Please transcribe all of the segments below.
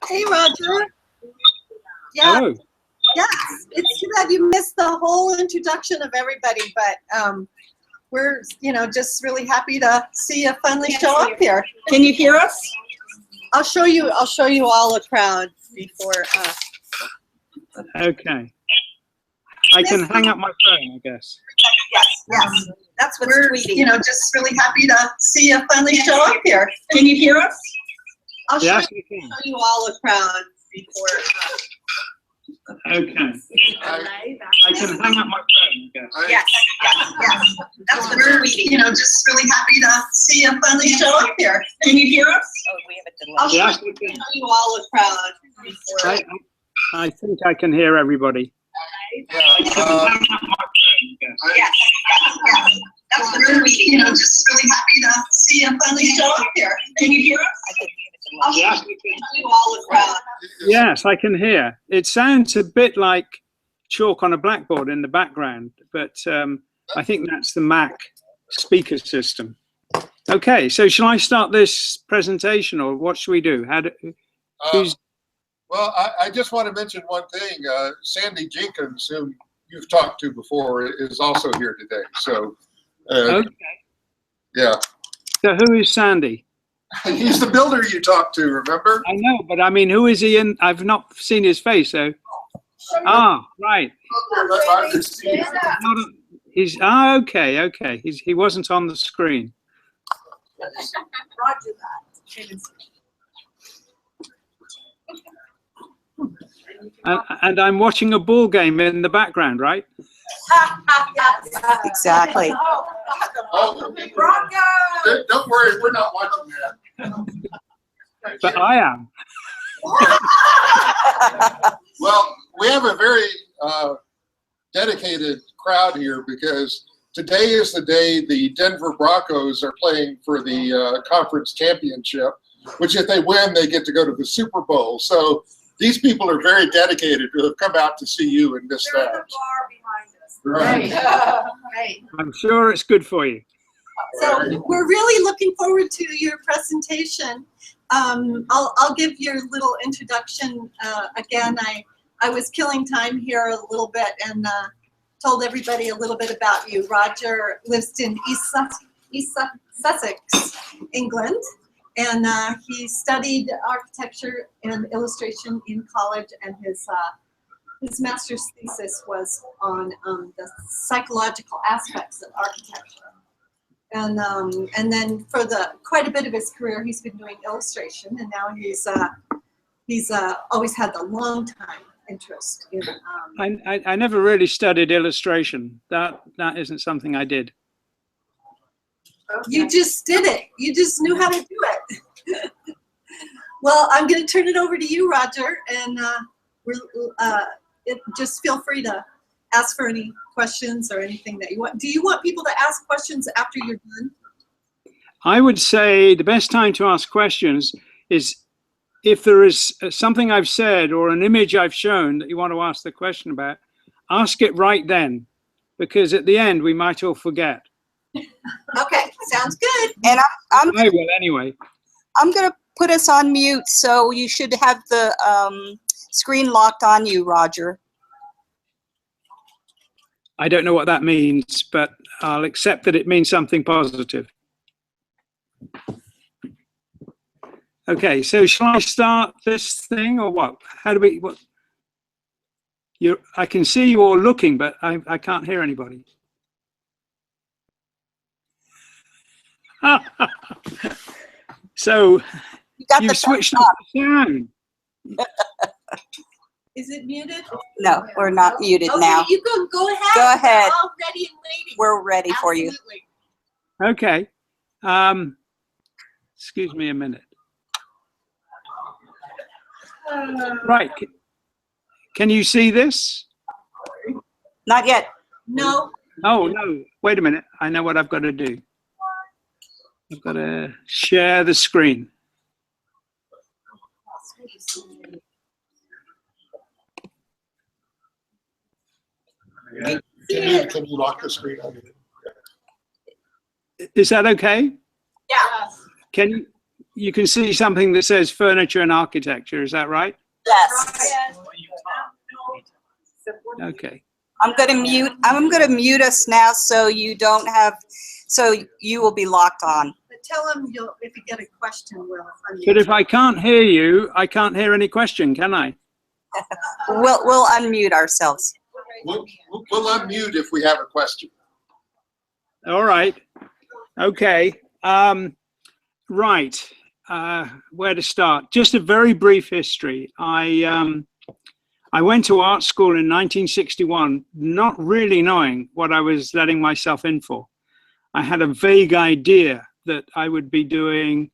Hey, Roger. Yeah. Hello. Yes. It's too bad you missed the whole introduction of everybody, but we're, just really happy to see you finally show up here. Can you hear us? I'll show you all a crowd before. Okay. I can hang up my phone, I guess. Yes. That's what's We're, tweeting. just really happy to see you finally show up here. Can you hear us? I'll show Yes, you can. you all a crowd before. Okay. I can hang up my phone, I guess. Yes. That's what we're, just really happy to see you finally show up here. Can you hear us? Oh, we have a delay. I'll show Yes, you can. you all a crowd before. I think I can hear everybody. I can hang up my phone, I guess. Yes. That's what we're, just really happy to see you finally show up here. Can you hear us? I think we I'll have a delay. Yes, you can. show you all a crowd. Yes, I can hear. It sounds a bit like chalk on a blackboard in the background, but I think that's the Mac speaker system. Okay, so shall I start this presentation, or what should we do? Who's Well, I just want to mention one thing. Sandy Jenkins, whom you've talked to before, is also here today. So, okay? yeah, So who is Sandy? he's the builder you talked to, remember? I know, but I mean, who is he in? I've not seen his face, so. Right. He's okay. He wasn't on the screen. Roger that. And I'm watching a ball game in the background, right? Exactly. Oh, don't worry, we're not watching that. But I am. Well, we have a very dedicated crowd here because today is the day the Denver Broncos are playing for the conference championship, which if they win, they get to go to the Super Bowl. So these people are very dedicated to have come out to see you and miss that. Right. Right. I'm sure it's good for you. So we're really looking forward to your presentation. I'll give your little introduction again. I was killing time here a little bit and told everybody a little bit about you. Roger lives in East Sussex, England, and he studied architecture and illustration in college, and his master's thesis was on the psychological aspects of architecture. And then for quite a bit of his career, he's been doing illustration, and now he's always had the long time interest in. I never really studied illustration. That isn't something I did. You just did it. You just knew how to do it. Well, I'm going to turn it over to you, Roger, and just feel free to ask for any questions or anything that you want. Do you want people to ask questions after you're done? I would say the best time to ask questions is if there is something I've said or an image I've shown that you want to ask the question about, ask it right then, because at the end we might all forget. Okay, sounds good. And I will anyway. I'm going to put us on mute, so you should have the screen locked on you, Roger. I don't know what that means, but I'll accept that it means something positive. Okay, so shall I start this thing or what? How do we, what? I can see you all looking, but I can't hear anybody. So You got you the switched thumbs off up. the sound. Is it muted? No, we're not muted Okay, now. you go ahead. Go ahead. We're all ready and waiting. We're ready for you. Absolutely. Okay. Excuse me a minute. Right. Can you see this? Not yet. No. Oh, no. Wait a minute. I know what I've got to do. I've got to share the screen. Can you lock the screen on you? Is that okay? Yeah. Can you can see something that says furniture and architecture. Is that right? Yes. Okay. I'm gonna mute us now so you don't have, so you will be locked on. But tell them if you get a question, we'll unmute. But if I can't hear you, I can't hear any question, can I? We'll unmute ourselves. We'll unmute if we have a question. All right. Okay. Right. Where to start? Just a very brief history. I went to art school in 1961, not really knowing what I was letting myself in for. I had a vague idea that I would be doing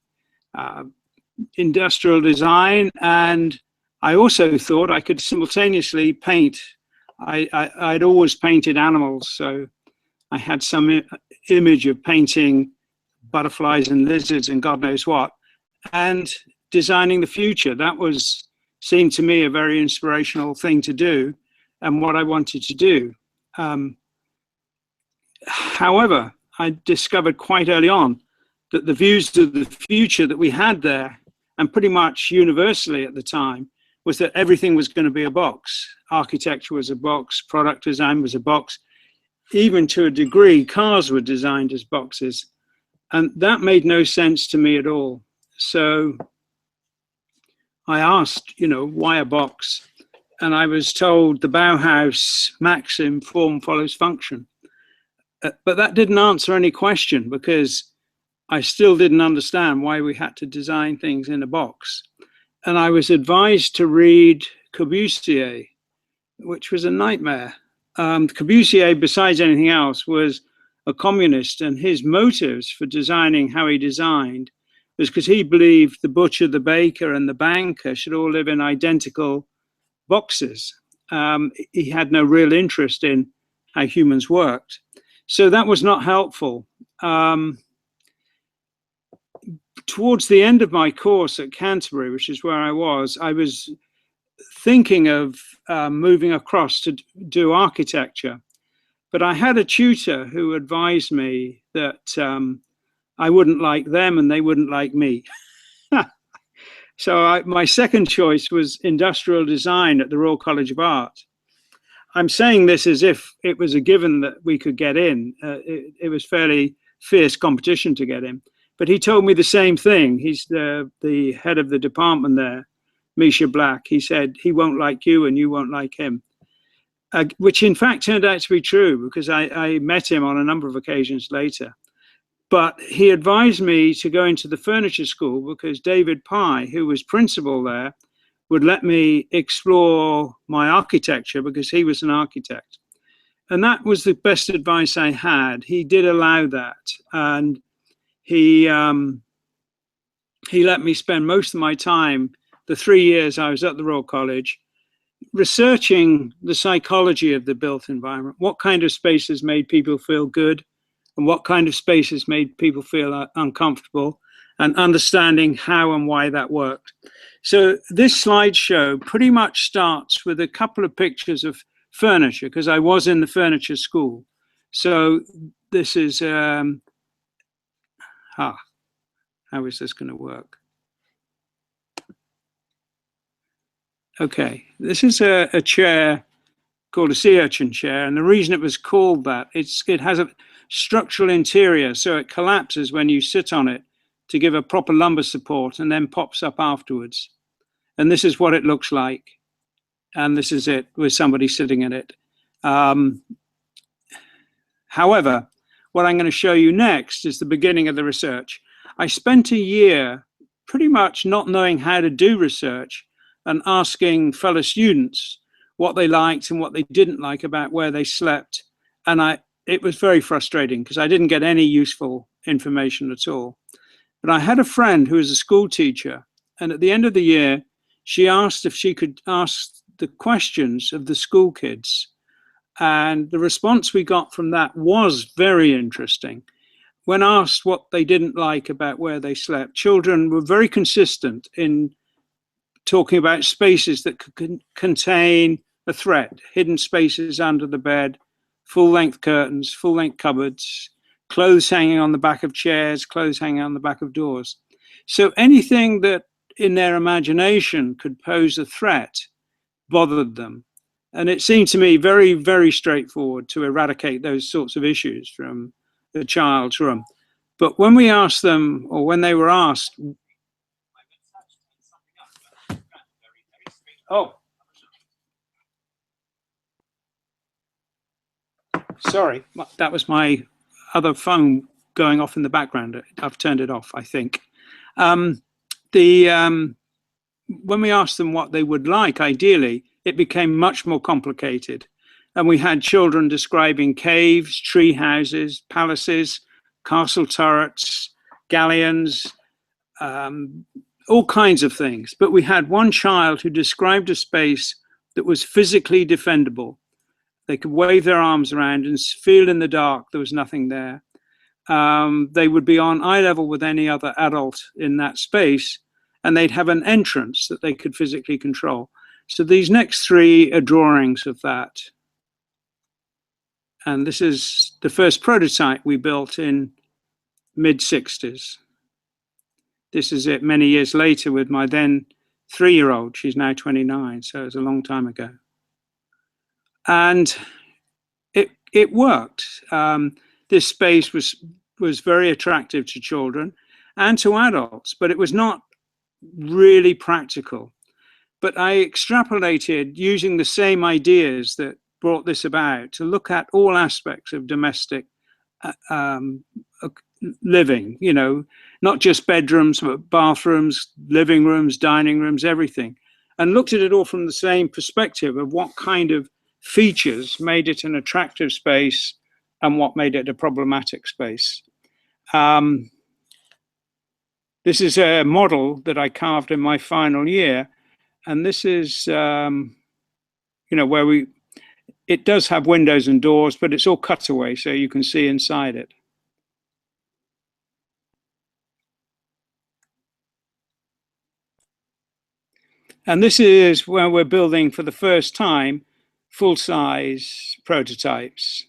industrial design, and I also thought I could simultaneously paint. I'd always painted animals, so I had some image of painting butterflies and lizards and God knows what, and designing the future. That seemed to me a very inspirational thing to do and what I wanted to do. However, I discovered quite early on that the views of the future that we had there, and pretty much universally at the time, was that everything was going to be a box. Architecture was a box, product design was a box. Even to a degree, cars were designed as boxes. And that made no sense to me at all. So I asked, why a box? And I was told the Bauhaus maxim, form follows function. But that didn't answer any question, because I still didn't understand why we had to design things in a box. And I was advised to read Corbusier, which was a nightmare. Corbusier, besides anything else, was a communist, and his motives for designing how he designed was because he believed the butcher, the baker, and the banker should all live in identical boxes. He had no real interest in how humans worked. So that was not helpful. Towards the end of my course at Canterbury, which is where I was thinking of moving across to do architecture. But I had a tutor who advised me that I wouldn't like them and they wouldn't like me. So my second choice was industrial design at the Royal College of Art. I'm saying this as if it was a given that we could get in. It was fairly fierce competition to get in. But he told me the same thing. He's the head of the department there, Misha Black. He said, he won't like you and you won't like him. Which in fact turned out to be true, because I met him on a number of occasions later. But he advised me to go into the furniture school because David Pye, who was principal there, would let me explore my architecture because he was an architect. And that was the best advice I had. He did allow that. And he let me spend most of my time, the 3 years I was at the Royal College, researching the psychology of the built environment. What kind of spaces made people feel good, and what kind of spaces made people feel uncomfortable, and understanding how and why that worked. So this slideshow pretty much starts with a couple of pictures of furniture, because I was in the furniture school. So this is, how is this going to work? Okay, this is a chair called a sea urchin chair, and the reason it was called that, it has a structural interior, so it collapses when you sit on it to give a proper lumbar support, and then pops up afterwards. And this is what it looks like, and this is it with somebody sitting in it. However, what I'm going to show you next is the beginning of the research. I spent a year pretty much not knowing how to do research, and asking fellow students what they liked and what they didn't like about where they slept. And it was very frustrating because I didn't get any useful information at all. But I had a friend who was a school teacher, and at the end of the year, she asked if she could ask the questions of the school kids. And the response we got from that was very interesting. When asked what they didn't like about where they slept, children were very consistent in talking about spaces that could contain a threat, hidden spaces under the bed, full-length curtains, full-length cupboards, clothes hanging on the back of chairs, clothes hanging on the back of doors. So anything that in their imagination could pose a threat bothered them. And it seemed to me very, very straightforward to eradicate those sorts of issues from the child's room. But when we asked them, or when they were asked, oh, sorry, that was my other phone going off in the background. I've turned it off, I think. When we asked them what they would like, ideally, it became much more complicated. And we had children describing caves, tree houses, palaces, castle turrets, galleons, all kinds of things. But we had one child who described a space that was physically defendable. They could wave their arms around and feel in the dark there was nothing there. They would be on eye level with any other adult in that space, and they'd have an entrance that they could physically control. So these next three are drawings of that. And this is the first prototype we built in mid-60s. This is it many years later with my then 3-year-old. She's now 29, so it's a long time ago. And it worked. This space was very attractive to children and to adults, but it was not really practical. But I extrapolated using the same ideas that brought this about to look at all aspects of domestic living, you know, not just bedrooms, but bathrooms, living rooms, dining rooms, everything, and looked at it all from the same perspective of what kind of features made it an attractive space and what made it a problematic space. This is a model that I carved in my final year, and this is, you know, where it does have windows and doors, but it's all cutaway, so you can see inside it. And this is where we're building for the first time full-size prototypes.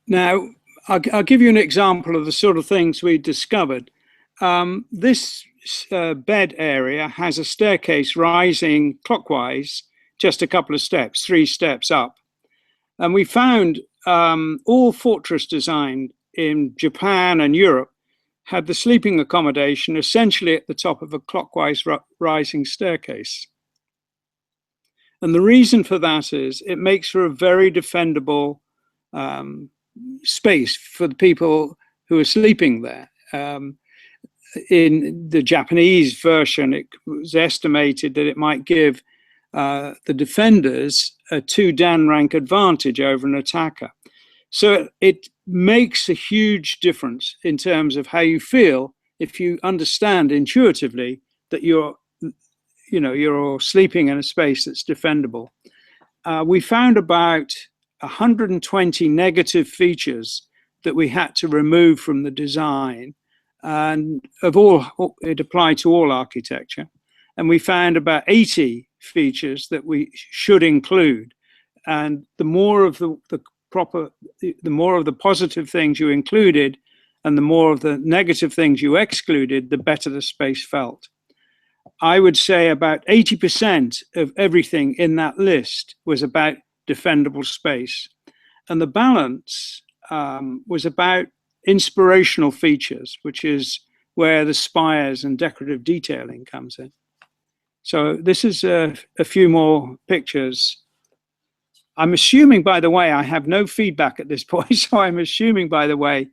Now, I'll give you an example of the sort of things we discovered. This bed area has a staircase rising clockwise, just a couple of steps, 3 steps up. And we found all fortress design in Japan and Europe had the sleeping accommodation essentially at the top of a clockwise rising staircase. And the reason for that is it makes for a very defendable space for the people who are sleeping there. In the Japanese version, it was estimated that it might give the defenders a 2 Dan rank advantage over an attacker. So it makes a huge difference in terms of how you feel if you understand intuitively that you're sleeping in a space that's defendable. We found about 120 negative features that we had to remove from the design, and it applied to all architecture. And we found about 80 features that we should include. And the more of the more of the positive things you included and the more of the negative things you excluded, the better the space felt. I would say about 80% of everything in that list was about defendable space. And the balance was about inspirational features, which is where the spires and decorative detailing comes in. So this is a few more pictures. I'm assuming, by the way, I have no feedback at this point, so I'm assuming, by the way,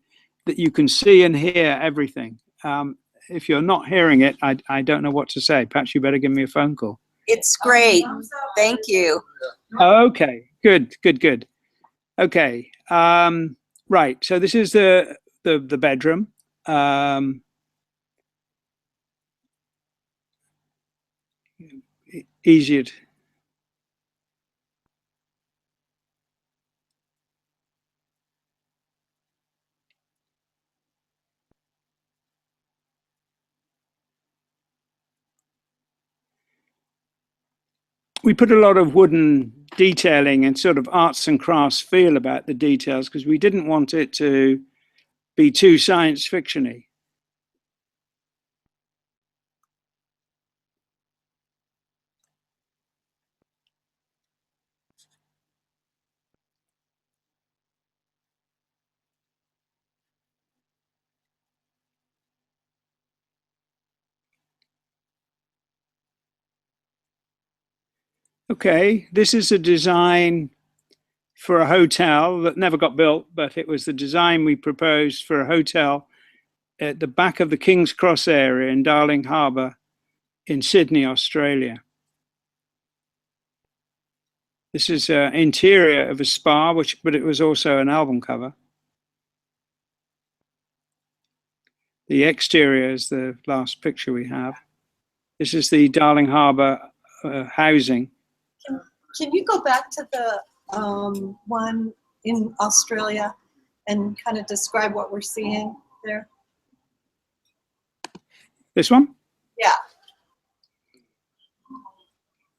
that you can see and hear everything. If you're not hearing it, I don't know what to say. Perhaps you better give me a phone call. It's great. Thank you. Okay, good. Okay, right. So this is the bedroom. Easier to, we put a lot of wooden detailing and sort of arts and crafts feel about the details because we didn't want it to be too science fiction-y. Okay, this is a design for a hotel that never got built, but it was the design we proposed for a hotel at the back of the King's Cross area in Darling Harbour in Sydney, Australia. This is an interior of a spa, but it was also an album cover. The exterior is the last picture we have. This is the Darling Harbour housing. Can you go back to the one in Australia and kind of describe what we're seeing there? This one? Yeah.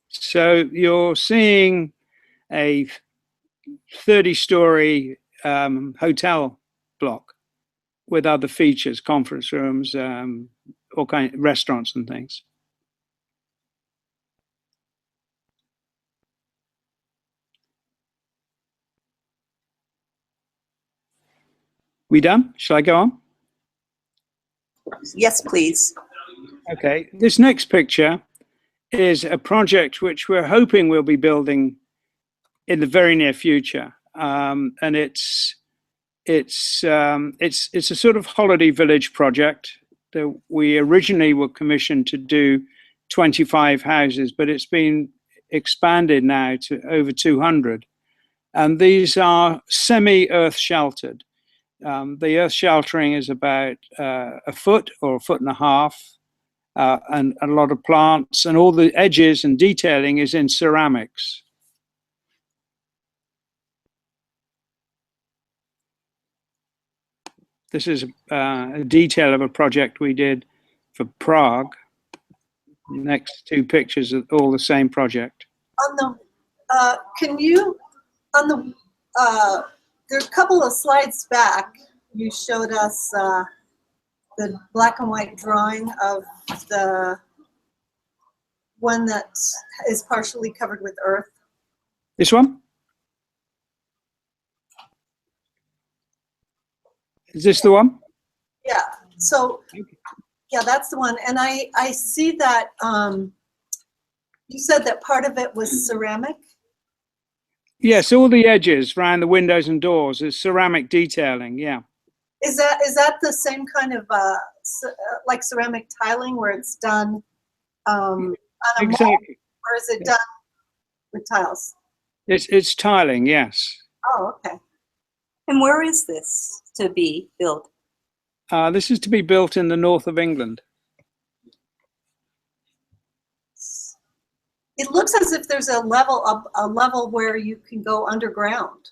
So you're seeing a 30-story hotel block with other features, conference rooms, all kind of restaurants and things. We done? Shall I go on? Yes, please. Okay, this next picture is a project which we're hoping we'll be building in the very near future, and it's a sort of holiday village project that we originally were commissioned to do 25 houses, but it's been expanded now to over 200, and these are semi-earth sheltered. The earth sheltering is about a foot or a foot and a half, and a lot of plants, and all the edges and detailing is in ceramics. This is a detail of a project we did for Prague. Next two pictures are all the same project. On the, there are a couple of slides back, you showed us the black and white drawing of the one that is partially covered with earth. This one? Is this the one? Yeah, so, yeah, that's the one. And I see that you said that part of it was ceramic? Yes, all the edges around the windows and doors is ceramic detailing, yeah. Is that the same kind of like ceramic tiling where it's done on a mold, Exactly. or is it done with tiles? It's tiling, yes. Oh, okay. And where is this to be built? This is to be built in the north of England. It looks as if there's a level where you can go underground.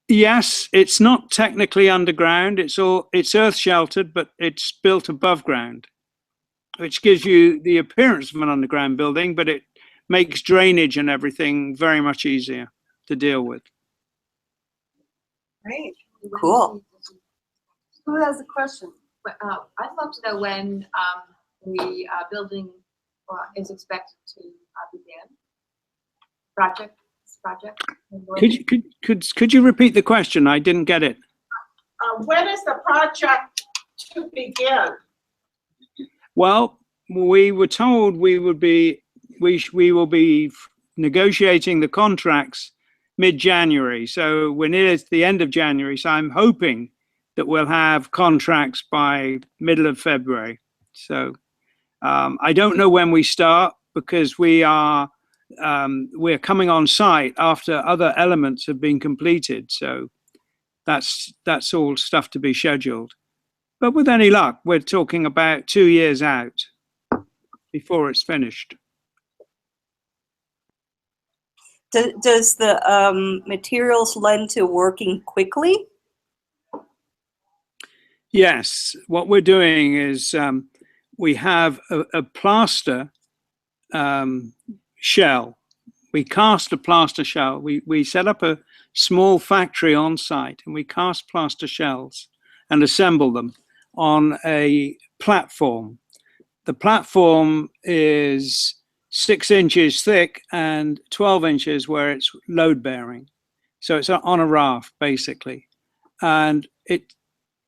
Yes, it's not technically underground. It's earth sheltered, but it's built above ground, which gives you the appearance of an underground building, but it makes drainage and everything very much easier to deal with. Great. Cool. Who has a question? I'd love to know when the building is expected to begin. This project. Could you repeat the question? I didn't get it. When is the project to begin? Well, we were told we will be negotiating the contracts mid-January. So we're near the end of January. So I'm hoping that we'll have contracts by middle of February. So I don't know when we start because we're coming on site after other elements have been completed. So that's all stuff to be scheduled. But with any luck, we're talking about 2 years out before it's finished. Does the materials lend to working quickly? Yes, what we're doing is we have a plaster shell. We cast a plaster shell. We set up a small factory on site, and we cast plaster shells and assemble them on a platform. The platform is 6 inches thick and 12 inches where it's load bearing. So it's on a raft basically. And it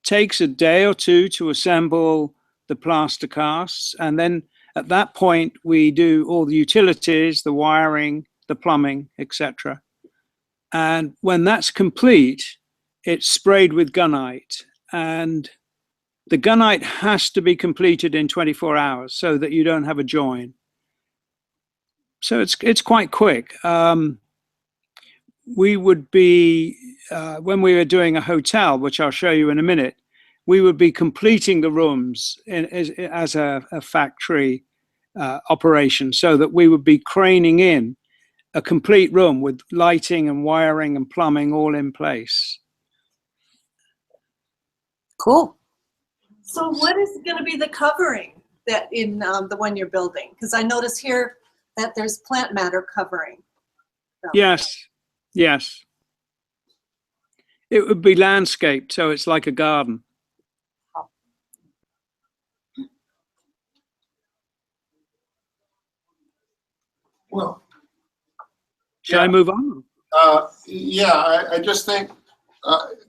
takes a day or two to assemble the plaster casts. And then at that point, we do all the utilities, the wiring, the plumbing, etc. And when that's complete, it's sprayed with gunite. And the gunite has to be completed in 24 hours so that you don't have a join. So it's quite quick. We would be, when we were doing a hotel, which I'll show you in a minute, we would be completing the rooms as a factory operation, so that we would be craning in a complete room with lighting and wiring and plumbing all in place. Cool. So what is going to be the covering that in the one you're building? Because I notice here that there's plant matter covering. So. Yes, yes. It would be landscaped, so it's like a garden. Well, Shall I move on? yeah, I just think,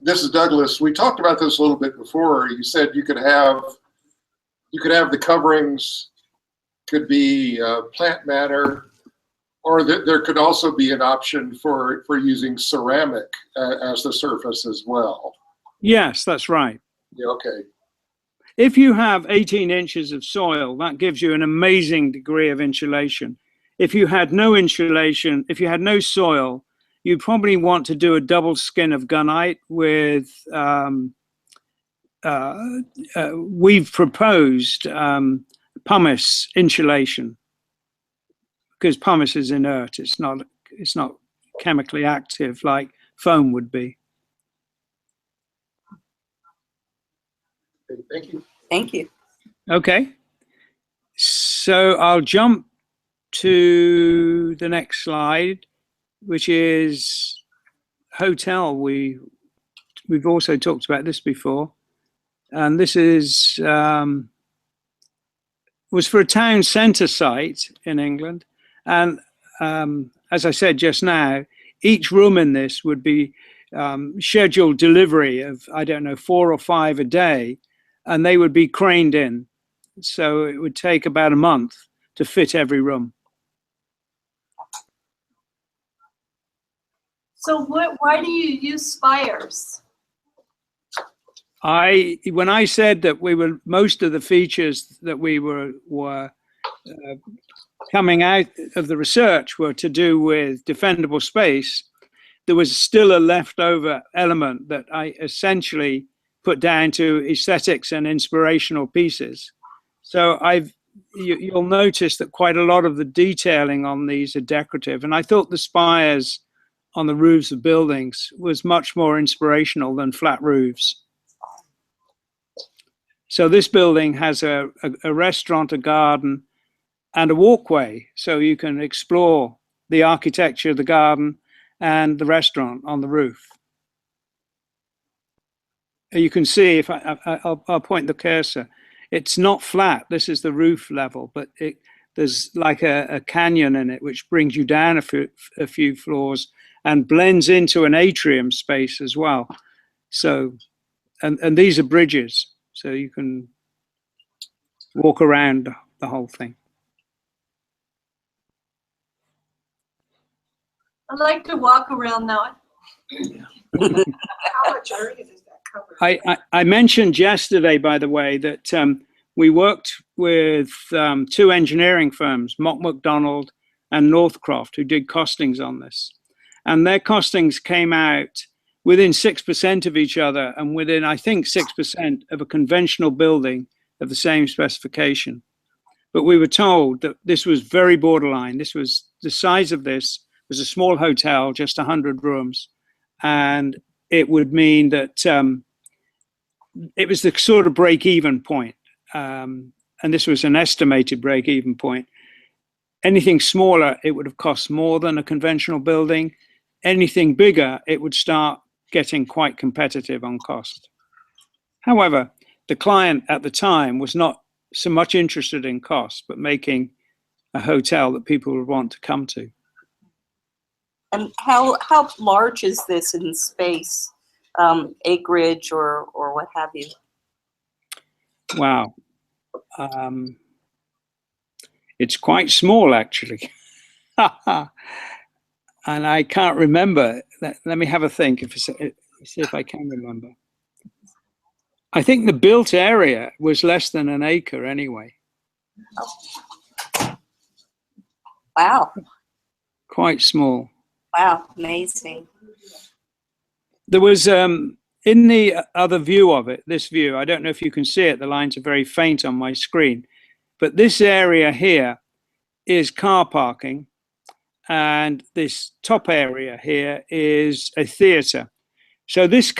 this is Douglas. We talked about this a little bit before. You said you could have the coverings could be plant matter, or there could also be an option for using ceramic as the surface as well. Yes, that's right. Yeah, okay. If you have 18 inches of soil, that gives you an amazing degree of insulation. If you had no insulation, if you had no soil, you probably want to do a double skin of gunite with, we've proposed pumice insulation, because pumice is inert. It's not chemically active like foam would be. Okay, thank you. Thank you. Okay, so I'll jump to the next slide, which is hotel. We've also talked about this before, and this is was for a town centre site in England, and as I said just now, each room in this would be scheduled delivery of, I don't know, 4 or 5 a day, and they would be craned in, so it would take about a month to fit every room. So why do you use spires? When I said that most of the features that we were coming out of the research were to do with defendable space, there was still a leftover element that I essentially put down to aesthetics and inspirational pieces. So you'll notice that quite a lot of the detailing on these are decorative, and I thought the spires on the roofs of buildings was much more inspirational than flat roofs. So this building has a restaurant, a garden, and a walkway, so you can explore the architecture of the garden and the restaurant on the roof. You can see, if I'll point the cursor, it's not flat. This is the roof level, but there's like a canyon in it, which brings you down a few floors and blends into an atrium space as well. So, and these are bridges, so you can walk around the whole thing. I'd like to walk around now. How much area does that cover? I mentioned yesterday, by the way, that we worked with 2 engineering firms, Mott MacDonald and Northcroft, who did costings on this. And their costings came out within 6% of each other and within, I think, 6% of a conventional building of the same specification. But we were told that this was very borderline. This was, the size of this was a small hotel, just 100 rooms. And it would mean that it was the sort of break-even point. And this was an estimated break-even point. Anything smaller, it would have cost more than a conventional building. Anything bigger, it would start getting quite competitive on cost. However, the client at the time was not so much interested in cost, but making a hotel that people would want to come to. And how large is this in space, acreage or what have you? Wow. It's quite small, actually. And I can't remember. Let me have a think, see if I can remember. I think the built area was less than an acre anyway. Wow. Quite small. Wow, amazing. There was, in the other view of it, this view, I don't know if you can see it, the lines are very faint on my screen, but this area here is car parking, and this top area here is a theatre. So this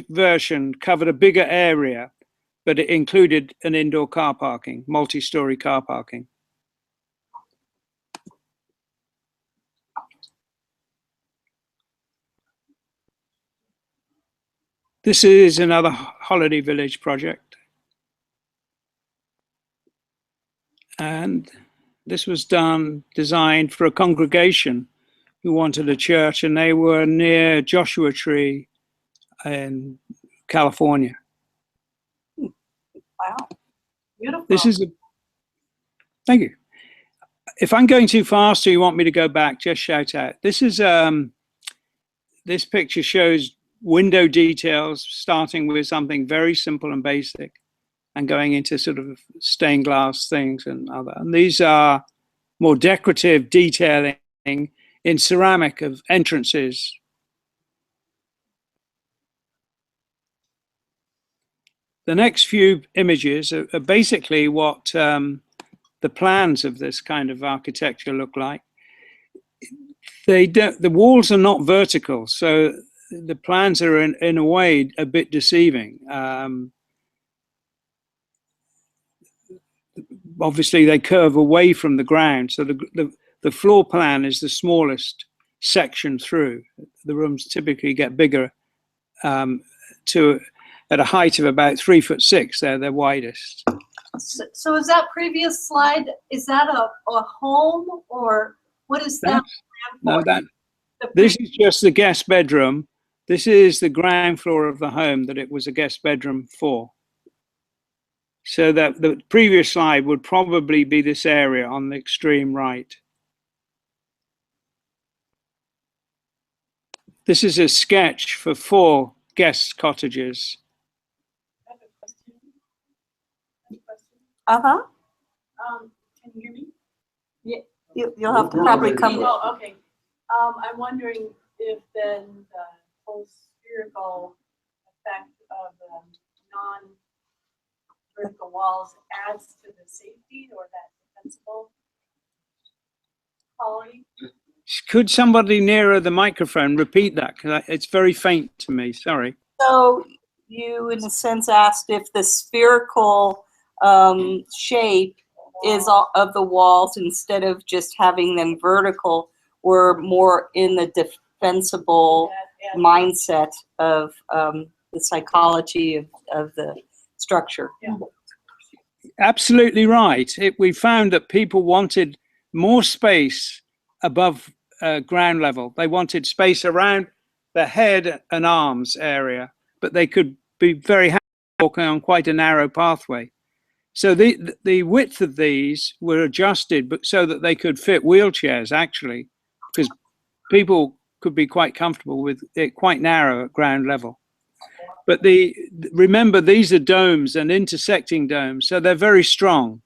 version covered a bigger area, but it included an indoor car parking, multi-story car parking. This is another Holiday Village project. And this was designed for a congregation who wanted a church, and they were near Joshua Tree in California. Wow. Beautiful. This is thank you. If I'm going too fast or you want me to go back, just shout out. This is, this picture shows window details, starting with something very simple and basic and going into sort of stained glass things and other. And these are more decorative detailing in ceramic of entrances. The next few images are basically what the plans of this kind of architecture look like. The walls are not vertical, so the plans are in a way a bit deceiving. Obviously, they curve away from the ground, so the floor plan is the smallest section through. The rooms typically get bigger at a height of about 3'6". They're widest. So is that previous slide, is that a home, or what is that? No, this is just the guest bedroom. This is the ground floor of the home that it was a guest bedroom for. So that the previous slide would probably be this area on the extreme right. This is a sketch for 4 guest cottages. Uh-huh. Can you hear me? You'll have to probably come. Oh, okay. I'm wondering if then the whole spherical effect of non-vertical walls adds to the safety or that defensible quality. Could somebody nearer the microphone repeat that? Because it's very faint to me, sorry. So you, in a sense, asked if the spherical shape is of the walls, instead of just having them vertical, were more in the defensible mindset of the psychology of the structure. Yeah. Absolutely right. We found that people wanted more space above ground level. They wanted space around the head and arms area, but they could be very happy walking on quite a narrow pathway. So the width of these were adjusted, but so that they could fit wheelchairs, actually, because people could be quite comfortable with it quite narrow at ground level. But remember, these are domes and intersecting domes, so they're very strong.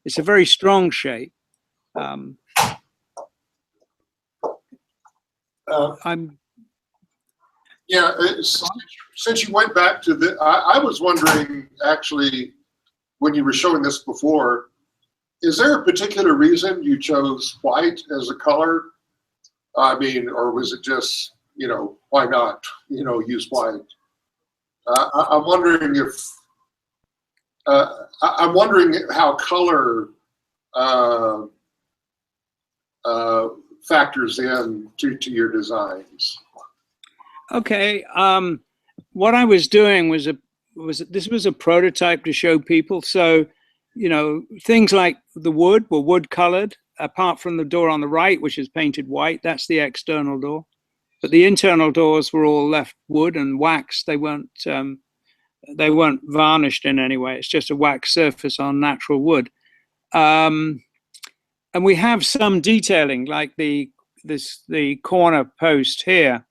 It's a very strong shape. Yeah, since you went back to I was wondering, actually, when you were showing this before, is there a particular reason you chose white as a color? I mean, or was it just, why not, use white? I'm wondering if, I'm wondering how color factors in to your designs. Okay. What I was doing was this was a prototype to show people. So, you know, things like the wood were wood colored, apart from the door on the right, which is painted white. That's the external door. But the internal doors were all left wood and wax. They weren't varnished in any way. It's just a wax surface on natural wood. And we have some detailing, like the corner post here.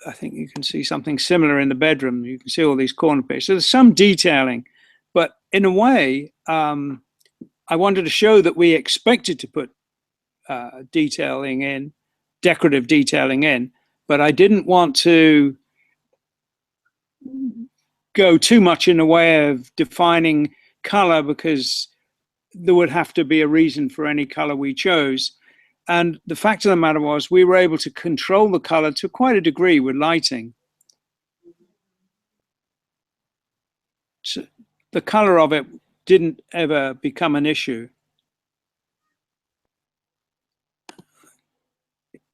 I think you can see something similar in the bedroom. You can see all these corner pieces. So there's some detailing, but in a way, I wanted to show that we expected to put detailing in, decorative detailing in, but I didn't want to go too much in the way of defining color, because there would have to be a reason for any color we chose. And the fact of the matter was, we were able to control the color to quite a degree with lighting. So the color of it didn't ever become an issue.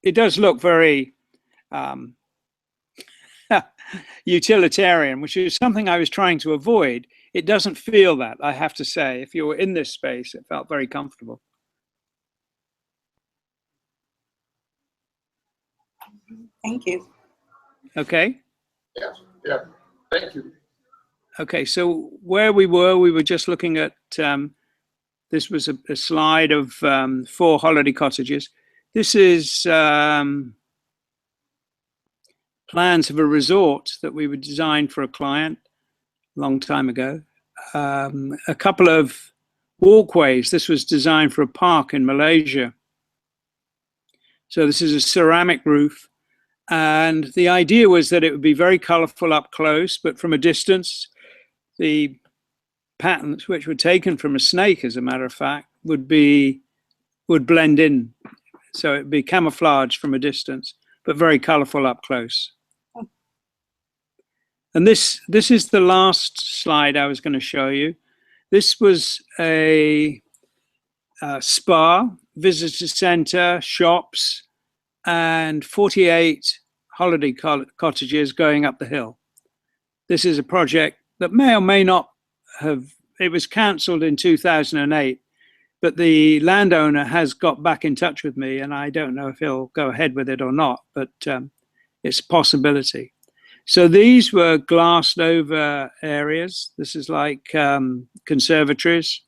It does look very utilitarian, which is something I was trying to avoid. It doesn't feel that, I have to say. If you were in this space, it felt very comfortable. Thank you. Okay. Yeah, thank you. Okay, so where we were just looking at, this was a slide of 4 holiday cottages. This is plans of a resort that we were designed for a client a long time ago. A couple of walkways. This was designed for a park in Malaysia. So this is a ceramic roof. And the idea was that it would be very colorful up close, but from a distance, the patterns, which were taken from a snake, as a matter of fact, would blend in. So it'd be camouflage from a distance, but very colorful up close. And this is the last slide I was going to show you. This was a spa, visitor center, shops, and 48 holiday cottages going up the hill. This is a project that may or may not have, it was cancelled in 2008, but the landowner has got back in touch with me, and I don't know if he'll go ahead with it or not, but it's a possibility. So these were glassed over areas. This is like conservatories.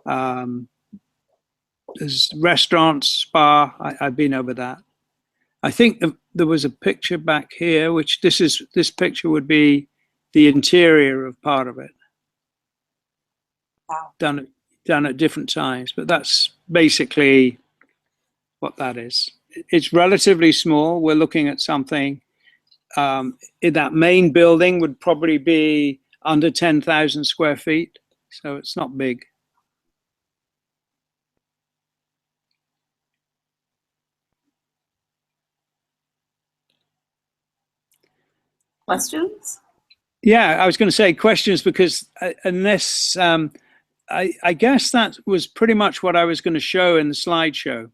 There's restaurants, spa. I've been over that. I think there was a picture back here, which this picture would be the interior of part of it. Wow. Done at different times, but that's basically what that is. It's relatively small. We're looking at something in that main building would probably be under 10,000 square feet. So it's not big. Questions? Yeah, I was going to say questions because unless I guess that was pretty much what I was going to show in the slideshow.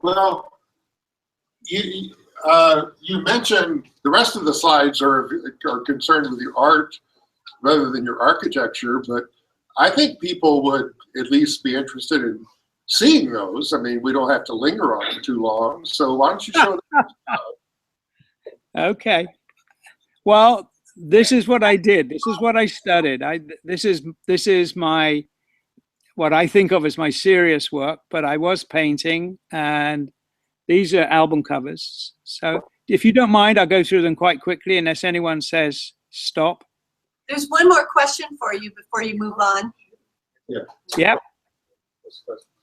Well, you mentioned the rest of the slides are concerned with the art rather than your architecture, but I think people would at least be interested in seeing those. I mean, we don't have to linger on them too long. So why don't you show them? Okay. Well, this is what I did. This is what I studied. This is my, what I think of as my serious work, but I was painting, and these are album covers. So if you don't mind, I'll go through them quite quickly unless anyone says stop. There's one more question for you before you move on. Yeah. Yep.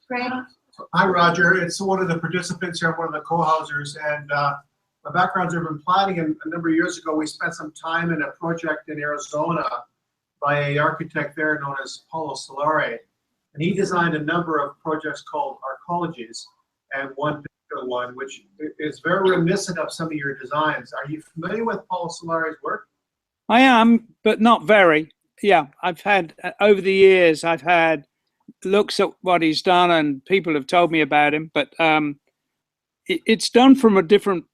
Greg? Hi, Roger. It's one of the participants here, one of the co-housers, and my background's urban planning, and a number of years ago, we spent some time in a project in Arizona by an architect there known as Paulo Solari, and he designed a number of projects called arcologies, and one particular one, which is very reminiscent of some of your designs. Are you familiar with Paulo Solari's work? I am, but not very. Yeah, I've had, over the years, I've had looks at what he's done, and people have told me about him, but it's done from a different.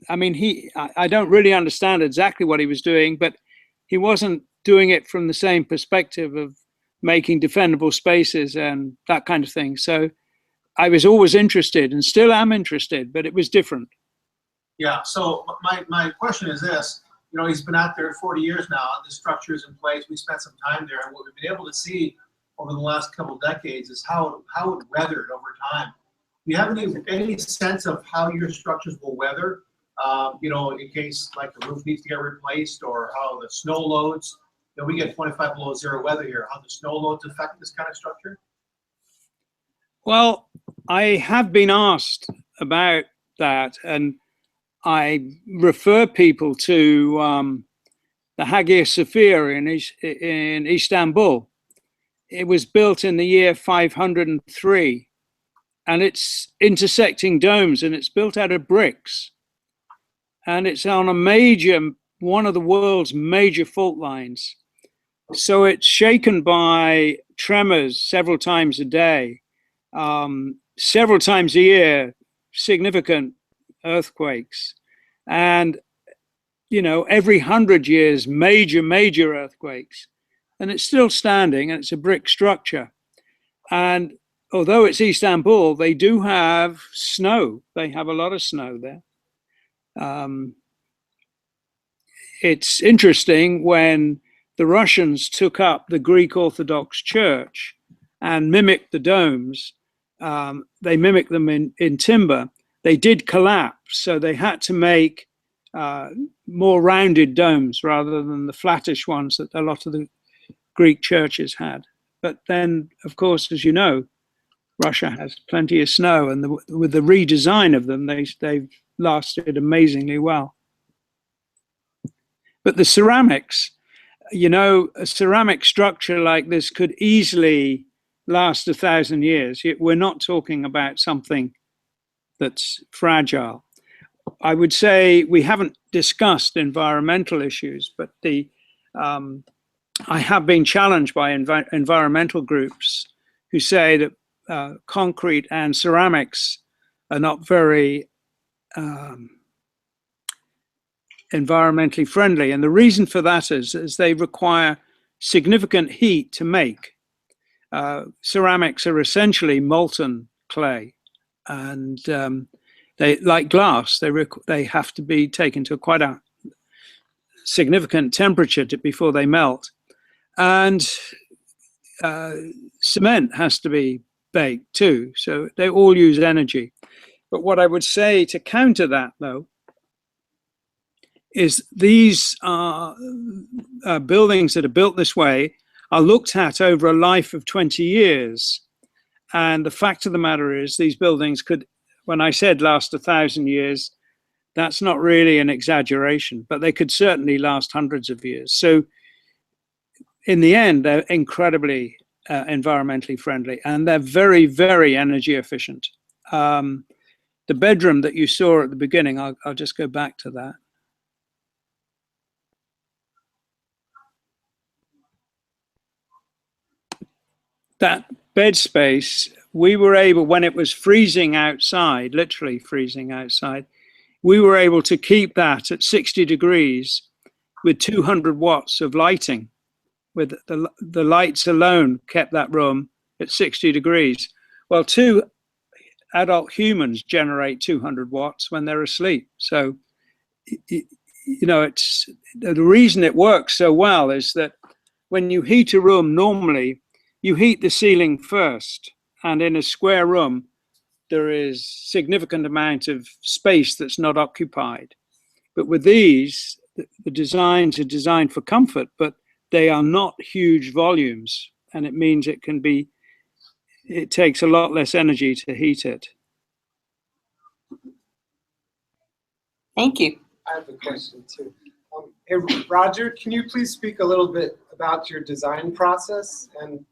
I mean, I don't really understand exactly what he was doing, but he wasn't doing it from the same perspective of making defendable spaces and that kind of thing. So I was always interested and still am interested, but it was different. Yeah, so my question is this, you know, he's been out there 40 years now, the structure is in place, we spent some time there, and what we've been able to see over the last couple of decades is how it weathered over time. Do you have any sense of how your structures will weather, you know, in case like the roof needs to get replaced, or how the snow loads, you know, we get 25 below zero weather here, how the snow loads affect this kind of structure? Well, I have been asked about that, and I refer people to the Hagia Sophia in Istanbul. It was built in the year 503, and it's intersecting domes, and it's built out of bricks. And it's on one of the world's major fault lines. So it's shaken by tremors several times a day, several times a year, significant earthquakes, and you know, every 100 years major earthquakes, and it's still standing, and it's a brick structure. And although it's Istanbul, they do have snow. They have a lot of snow there. It's interesting, when the Russians took up the Greek Orthodox Church and mimicked the domes, they mimicked them in timber. They did collapse, so they had to make more rounded domes rather than the flattish ones that a lot of the Greek churches had. But then, of course, as you know, Russia has plenty of snow, and with the redesign of them, they've lasted amazingly well. But the ceramics, you know, a ceramic structure like this could easily last 1,000 years. We're not talking about something that's fragile. I would say we haven't discussed environmental issues, but I have been challenged by environmental groups who say that concrete and ceramics are not very environmentally friendly. And the reason for that is they require significant heat to make. Ceramics are essentially molten clay, and they, like glass, they have to be taken to quite a significant temperature before they melt. And cement has to be baked too, so they all use energy. But what I would say to counter that, though, is these buildings that are built this way are looked at over a life of 20 years. And the fact of the matter is, these buildings could, when I said last 1,000 years, that's not really an exaggeration, but they could certainly last hundreds of years. So in the end, they're incredibly environmentally friendly, and they're very, very energy efficient. The bedroom that you saw at the beginning, I'll just go back to that. That bed space, we were able, when it was freezing outside, literally freezing outside, we were able to keep that at 60 degrees with 200 watts of lighting. With the lights alone kept that room at 60 degrees. Well, 2 adult humans generate 200 watts when they're asleep. So, you know, it's the reason it works so well is that when you heat a room, normally you heat the ceiling first, and in a square room, there is significant amount of space that's not occupied. But with these, the designs are designed for comfort, but they are not huge volumes, and it means it takes a lot less energy to heat it. Thank you. I have a question too. Hey, Roger, can you please speak a little bit about your design process and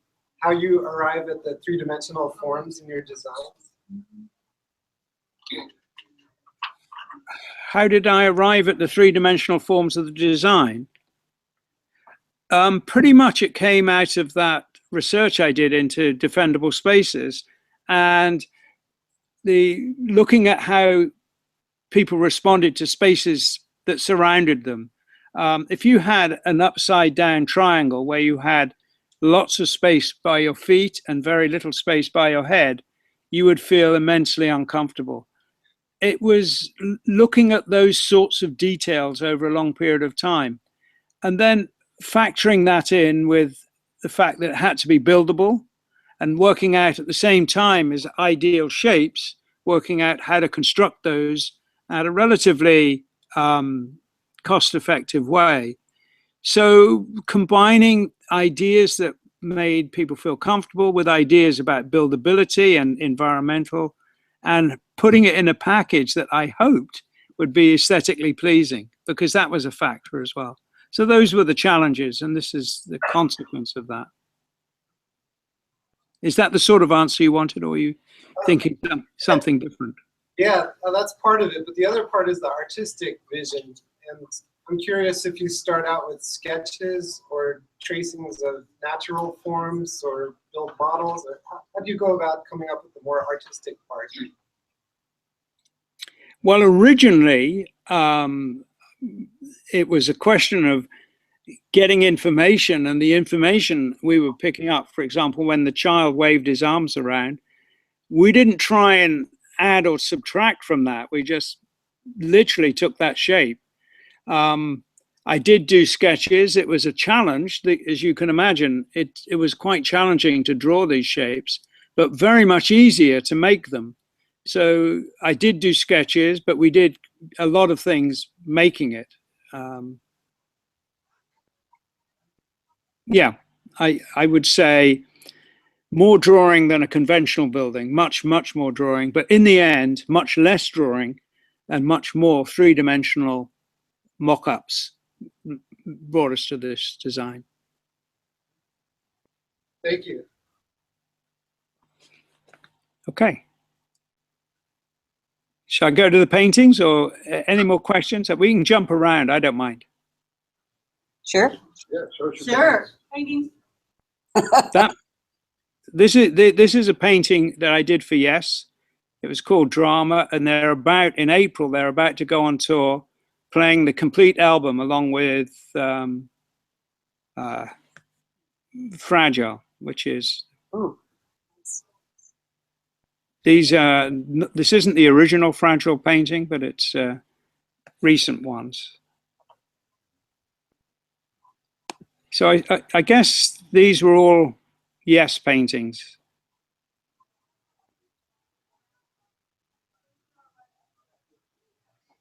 how you arrive at the three-dimensional forms in your designs? How did I arrive at the three-dimensional forms of the design? Pretty much it came out of that research I did into defendable spaces and looking at how people responded to spaces that surrounded them. If you had an upside down triangle where you had lots of space by your feet and very little space by your head, you would feel immensely uncomfortable. It was looking at those sorts of details over a long period of time, and then factoring that in with the fact that it had to be buildable, and working out at the same time as ideal shapes, working out how to construct those at a relatively cost-effective way. So combining ideas that made people feel comfortable with ideas about buildability and environmental, and putting it in a package that I hoped would be aesthetically pleasing, because that was a factor as well. So those were the challenges, and this is the consequence of that. Is that the sort of answer you wanted, or are you thinking something different? Yeah, that's part of it, but the other part is the artistic vision. And I'm curious if you start out with sketches or tracings of natural forms or build models, or how do you go about coming up with the more artistic part? Well, originally, it was a question of getting information, and the information we were picking up, for example, when the child waved his arms around, we didn't try and add or subtract from that. We just literally took that shape. I did do sketches. It was a challenge. As you can imagine, it was quite challenging to draw these shapes, but very much easier to make them. So I did do sketches, but we did a lot of things making it. Yeah, I would say more drawing than a conventional building, much more drawing, but in the end, much less drawing and much more three-dimensional mock-ups brought us to this design. Thank you. Okay. Shall I go to the paintings, or any more questions? We can jump around, I don't mind. Sure. Yeah, Sure. Paintings. This is a painting that I did for Yes. It was called Drama, and in April, they're about to go on tour, playing the complete album along with Fragile, which is. Ooh. This isn't the original Fragile painting, but it's recent ones. So I guess these were all Yes paintings.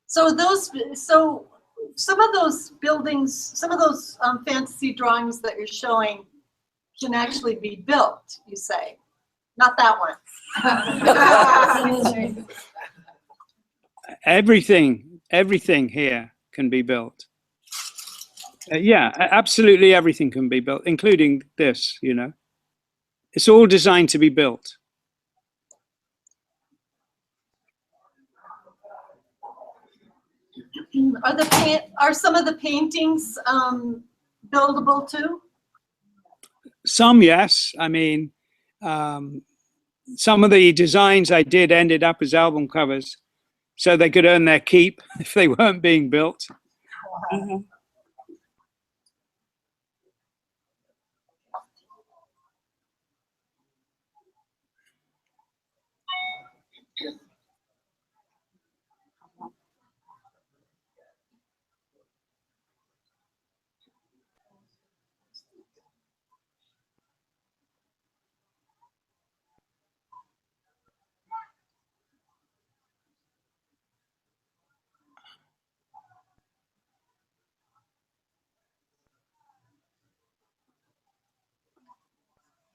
So some of those buildings, some of those fantasy drawings that you're showing can actually be built, you say? Not that one. Everything here can be built. Yeah, absolutely everything can be built, including this, you know. It's all designed to be built. Are some of the paintings buildable too? Some, yes. I mean, some of the designs I did ended up as album covers, so they could earn their keep if they weren't being built. Mm-hmm.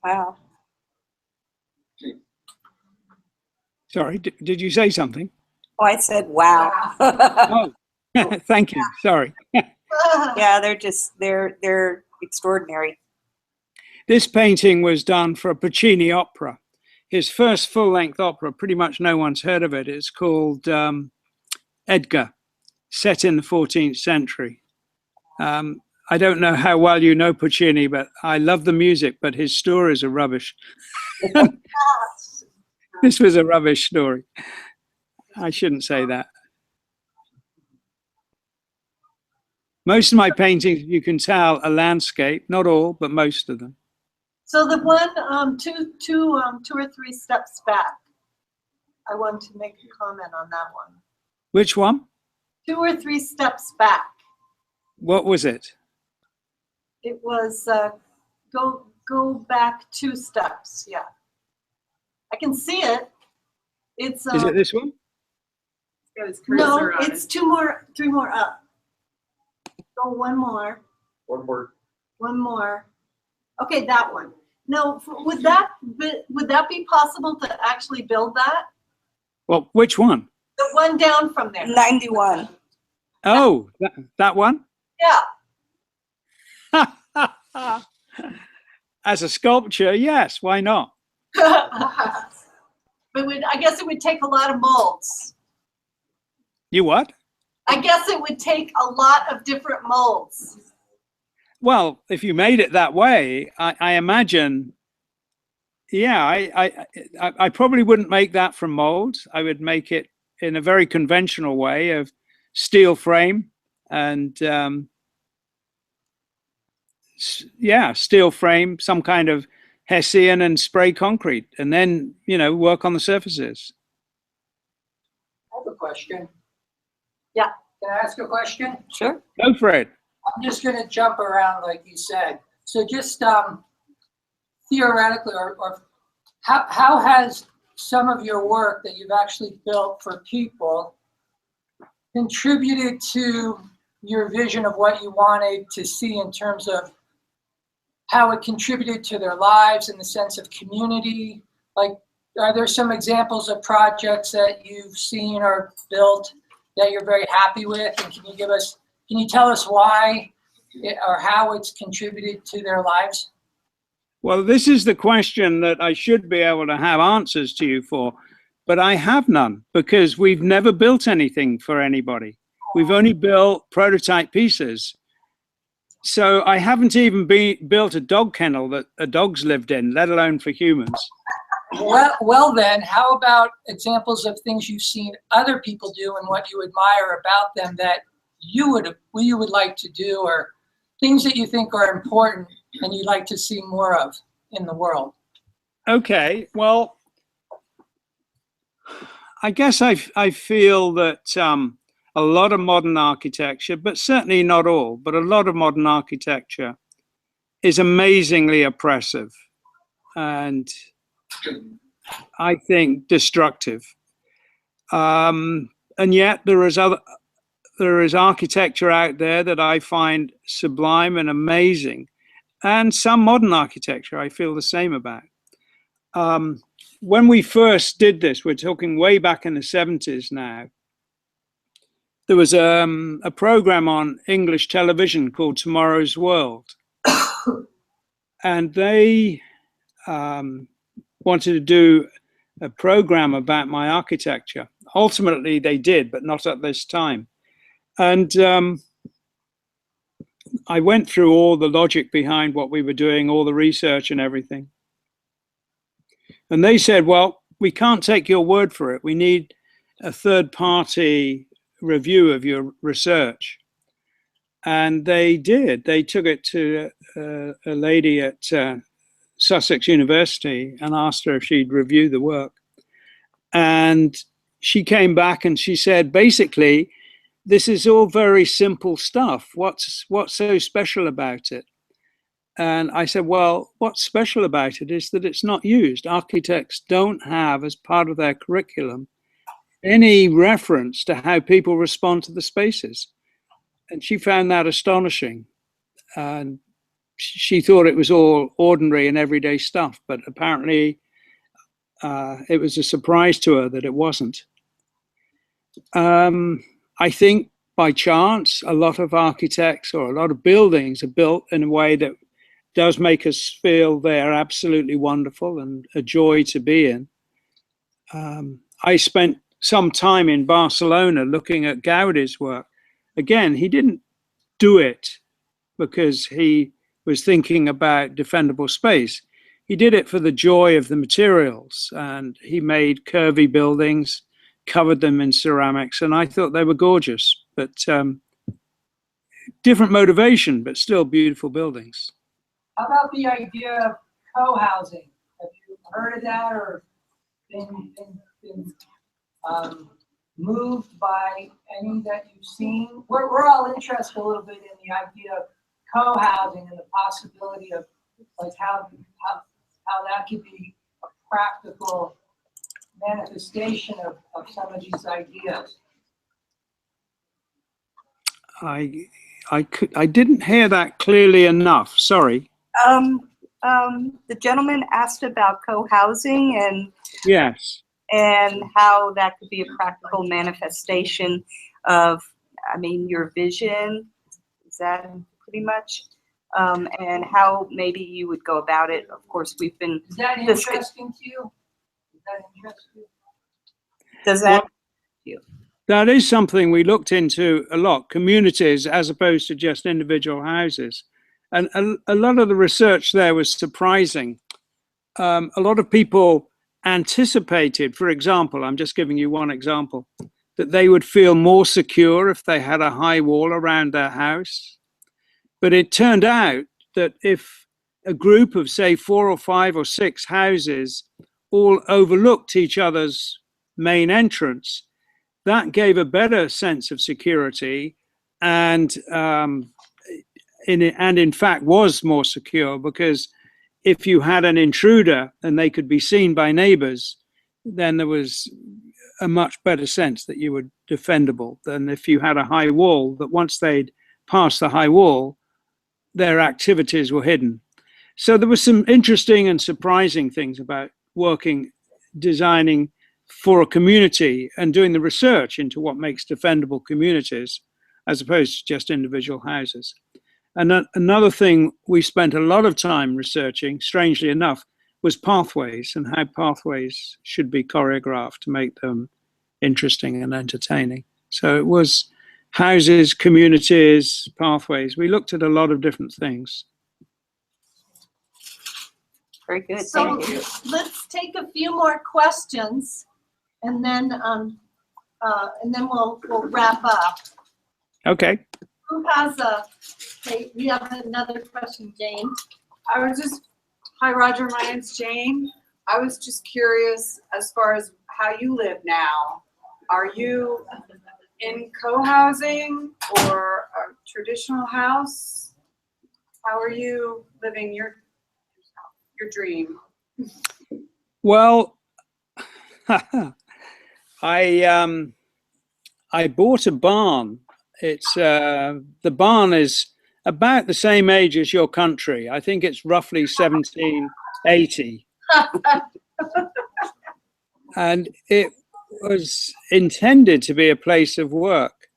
Wow. Sorry, did you say something? Oh, I said wow. Oh, thank you. Sorry. Yeah, they're extraordinary. This painting was done for a Puccini opera. His first full-length opera, pretty much no one's heard of it. It's called Edgar, set in the 14th century. I don't know how well you know Puccini, but I love the music, but his stories are rubbish. This was a rubbish story. I shouldn't say that. Most of my paintings, you can tell, are landscape. Not all, but most of them. So the one, two or three steps back, I want to make a comment on that one. Which one? 2 or 3 steps back. What was it? It was, go back 2 steps, yeah. I can see it. It's, Is it this one? Got his no, cursor on it's 2 more, 3 more up. Go 1 more, One word. 1 more. Okay, that one. Now, would that be possible to actually build that? Well, which one? The one down from there. 91. Oh, that one? Yeah. As a sculpture, yes, why not? But I guess it would take a lot of molds. You what? I guess it would take a lot of different molds. Well, if you made it that way, I imagine, yeah, I probably wouldn't make that from molds. I would make it in a very conventional way of steel frame and, yeah, steel frame, some kind of Hessian and spray concrete, and then, you know, work on the surfaces. I have a question. Yeah. Can I ask a question? Sure. Go for it. I'm just going to jump around like you said. So just theoretically, or how has some of your work that you've actually built for people contributed to your vision of what you wanted to see in terms of how it contributed to their lives in the sense of community? Like, are there some examples of projects that you've seen or built that you're very happy with? And can you tell us why or how it's contributed to their lives? Well, this is the question that I should be able to have answers to you for, but I have none because we've never built anything for anybody. We've only built prototype pieces. So I haven't even built a dog kennel that dogs lived in, let alone for humans. Well then, how about examples of things you've seen other people do and what you admire about them that you would like to do, or things that you think are important and you'd like to see more of in the world? Okay, well, I guess I feel that a lot of modern architecture, but certainly not all, but a lot of modern architecture is amazingly oppressive and I think destructive. And yet there is architecture out there that I find sublime and amazing, and some modern architecture I feel the same about. When we first did this, we're talking way back in the 70s now, there was a program on English television called Tomorrow's World. And they wanted to do a program about my architecture. Ultimately, they did, but not at this time. And I went through all the logic behind what we were doing, all the research and everything. And they said, well, we can't take your word for it. We need a third-party review of your research. And they did. They took it to a lady at Sussex University and asked her if she'd review the work. And she came back and she said, basically, this is all very simple stuff. What's so special about it? And I said, well, what's special about it is that it's not used. Architects don't have, as part of their curriculum, any reference to how people respond to the spaces. And she found that astonishing. And she thought it was all ordinary and everyday stuff, but apparently it was a surprise to her that it wasn't. I think by chance, a lot of architects or a lot of buildings are built in a way that does make us feel they're absolutely wonderful and a joy to be in. I spent some time in Barcelona looking at Gaudi's work. Again, he didn't do it because he was thinking about defendable space. He did it for the joy of the materials, and he made curvy buildings, covered them in ceramics, and I thought they were gorgeous, but different motivation, but still beautiful buildings. How about the idea of co-housing? Have you heard of that or been moved by any that you've seen? We're all interested a little bit in the idea of co-housing and the possibility of like how that could be a practical manifestation of some of these ideas. I didn't hear that clearly enough. Sorry. The gentleman asked about co-housing Yes. and how that could be a practical manifestation of, I mean, your vision. Is that pretty much? And how maybe you would go about it. Of course, we've been. Is that interesting to you? Does that interest you? Does that? That is something we looked into a lot, communities as opposed to just individual houses. And a lot of the research there was surprising. A lot of people anticipated, for example, I'm just giving you one example, that they would feel more secure if they had a high wall around their house. But it turned out that if a group of, say, 4 or 5 or 6 houses all overlooked each other's main entrance, that gave a better sense of security and in fact was more secure, because if you had an intruder and they could be seen by neighbors, then there was a much better sense that you were defendable than if you had a high wall that once they'd passed the high wall, their activities were hidden. So there were some interesting and surprising things about designing for a community and doing the research into what makes defendable communities as opposed to just individual houses. And another thing we spent a lot of time researching, strangely enough, was pathways and how pathways should be choreographed to make them interesting and entertaining. So it was houses, communities, pathways. We looked at a lot of different things. Very good. So Thank you. let's take a few more questions, and then we'll wrap up. Okay. Who has okay, we have another question, Jane. Hi Roger, my name's Jane. I was just curious as far as how you live now. Are you in co-housing or a traditional house? How are you living your dream? Well, I bought a barn. It's the barn is about the same age as your country. I think it's roughly 1780. And it was intended to be a place of work.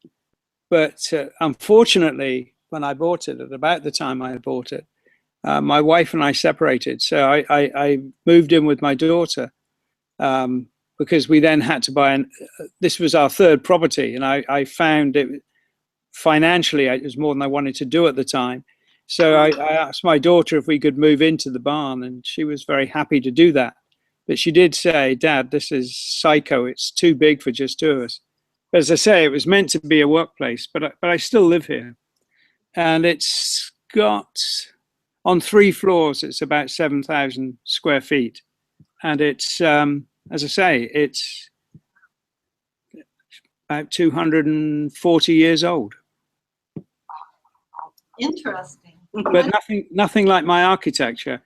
But unfortunately, when I bought it, at about the time I bought it, my wife and I separated. So I moved in with my daughter because we then had to buy this was our third property. And I found it financially, it was more than I wanted to do at the time. So I asked my daughter if we could move into the barn, and she was very happy to do that. But she did say, "Dad, this is psycho. It's too big for just 2 of us." But as I say, it was meant to be a workplace, but I still live here. And it's got, on 3 floors, it's about 7,000 square feet. And it's, as I say, it's about 240 years old. Interesting. But nothing like my architecture.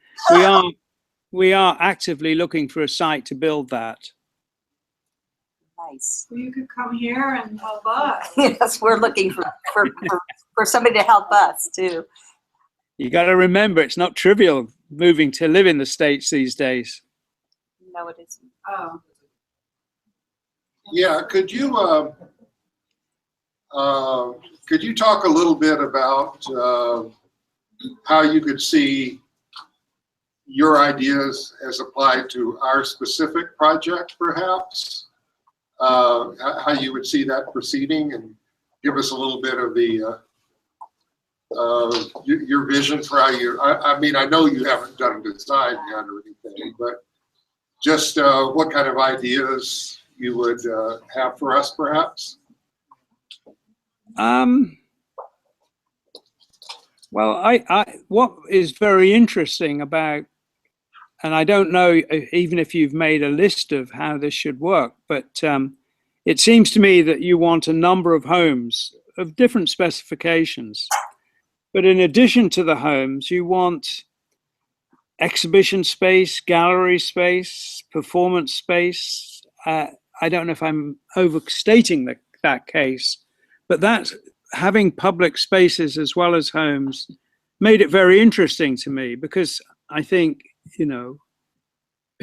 We are actively looking for a site to build that. Nice. Well, you could come here and help us. Yes, we're looking for somebody to help us too. You got to remember, it's not trivial moving to live in the States these days. No, it isn't. Oh. Yeah, could you talk a little bit about how you could see your ideas as applied to our specific project, perhaps? How you would see that proceeding, and give us a little bit of the your vision for how you, I mean, I know you haven't done design yet or anything, but just what kind of ideas you would have for us, perhaps? Well, what is very interesting about, and I don't know even if you've made a list of how this should work, but it seems to me that you want a number of homes of different specifications. But in addition to the homes, you want exhibition space, gallery space, performance space. I don't know if I'm overstating that case, but that's having public spaces as well as homes made it very interesting to me, because I think, you know,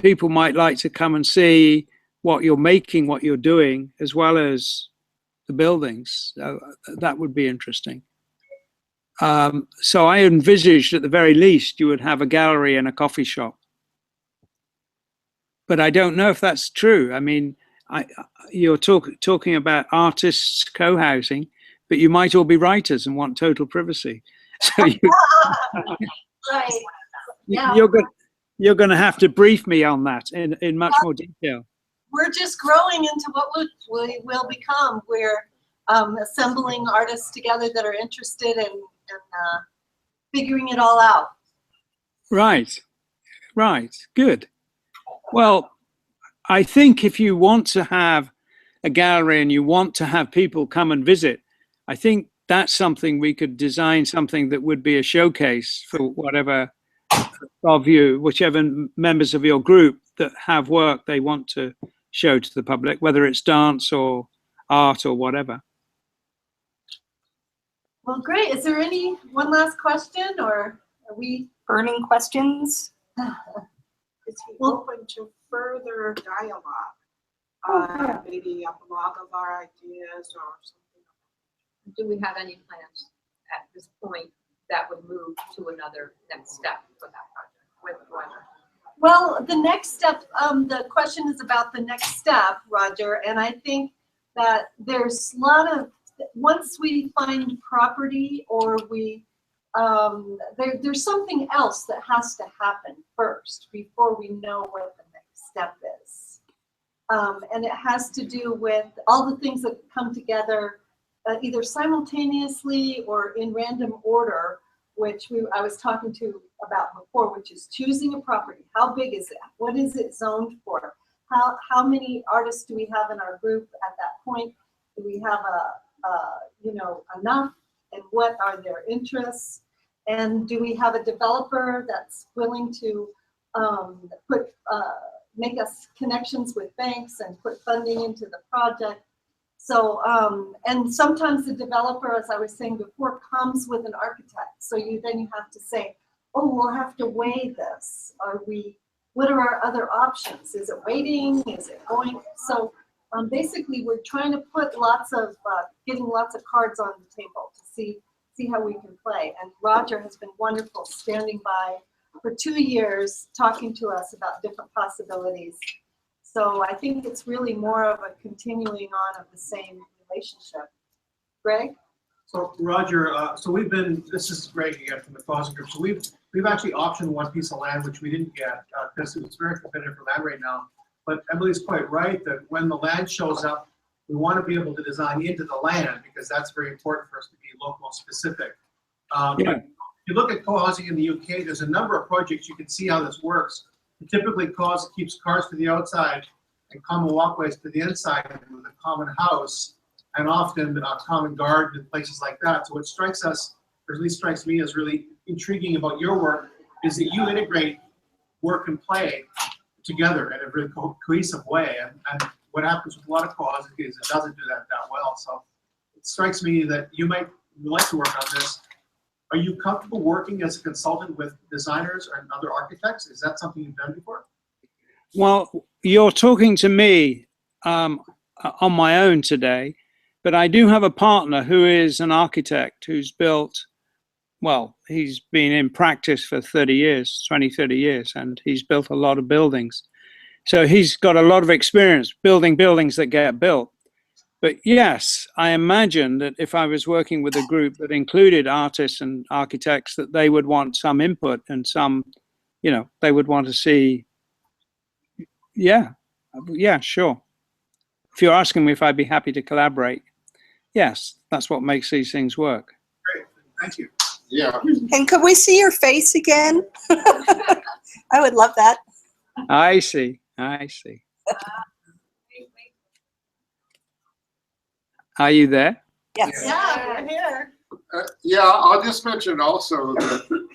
people might like to come and see what you're making, what you're doing, as well as the buildings. That would be interesting. So I envisaged at the very least you would have a gallery and a coffee shop. But I don't know if that's true. I mean, you're talking about artists co-housing, but you might all be writers and want total privacy. So Right. Yeah. you're going to have to brief me on that in much more detail. We're just growing into what we will become. We're assembling artists together that are interested in figuring it all out. Right. Good. Well, I think if you want to have a gallery and you want to have people come and visit, I think that's something we could design, something that would be a showcase for whatever of you, whichever members of your group that have work they want to show to the public, whether it's dance or art or whatever. Well, great. Is there one last question, or are we? Burning questions? Is he open to further dialogue? Maybe a blog of our ideas or something? Do we have any plans at this point that would move to another next step for that project with Roger? Well, the next step, the question is about the next step, Roger, and I think that there's a lot of, once we find property or there's something else that has to happen first before we know what the next step is. And it has to do with all the things that come together either simultaneously or in random order, which I was talking to about before, which is choosing a property. How big is it? What is it zoned for? How many artists do we have in our group at that point? Do we have enough? And what are their interests? And do we have a developer that's willing to make us connections with banks and put funding into the project? So, and sometimes the developer, as I was saying before, comes with an architect. So then you have to say, oh, we'll have to weigh this. What are our other options? Is it waiting? Is it going? So basically we're trying to put getting lots of cards on the table to see how we can play. And Roger has been wonderful, standing by for 2 years, talking to us about different possibilities. So I think it's really more of a continuing on of the same relationship. Greg? So Roger, this is Greg again from the Closet Group. So we've actually optioned one piece of land, which we didn't get because it's very competitive for land right now. But Emily's quite right that when the land shows up, we want to be able to design into the land, because that's very important for us to be local specific. If you look at co-housing in the UK, there's a number of projects you can see how this works. It typically keeps cars to the outside and common walkways to the inside with a common house, and often a common garden and places like that. So what strikes us, or at least strikes me as really intriguing about your work, is that you integrate work and play together in a really cohesive way. And what happens with a lot of co-housing is it doesn't do that well. So it strikes me that you might like to work on this. Are you comfortable working as a consultant with designers and other architects? Is that something you've done before? Well, you're talking to me on my own today, but I do have a partner who is an architect who's built, well, he's been in practice for 30 years, and he's built a lot of buildings. So he's got a lot of experience building buildings that get built. But yes, I imagine that if I was working with a group that included artists and architects, that they would want some input and some, you know, they would want to see. Yeah, sure. If you're asking me if I'd be happy to collaborate, yes, that's what makes these things work. Great, thank you. Yeah. And could we see your face again? I would love that. I see. I see. Are you there? Yes. Yeah, we're here. Yeah, I'll just mention also that.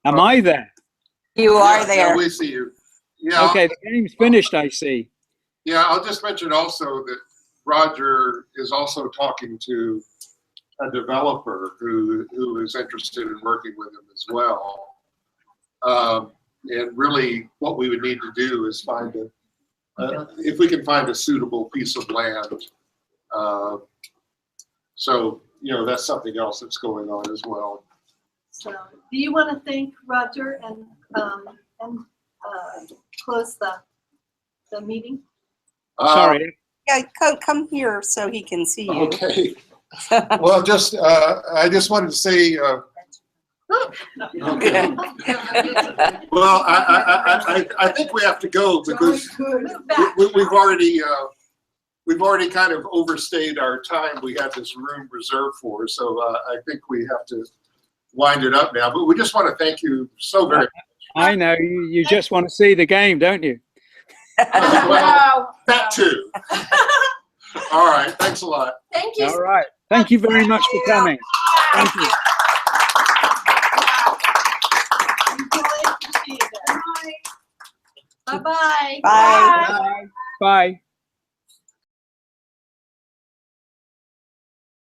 Am I there? You are Yeah, there. we see you. Yeah. Okay, the game's finished, I see. Yeah, I'll just mention also that Roger is also talking to a developer who is interested in working with him as well. And really, what we would need to do is find if we can find a suitable piece of land. So, you know, that's something else that's going on as well. So, do you want to thank Roger and close the meeting? Sorry. Yeah, come here so he can see you. Okay. Well, just I just wanted to say. Okay. Well, I think we have to go because we've already kind of overstayed our time. We had this room reserved for, so I think we have to wind it up now. But we just want to thank you so very much. I know you just want to see the game, don't you? Well, that too. All right. Thanks a lot. Thank you. All right. Thank you very much for coming. Thank you. Bye-bye. Bye. Bye.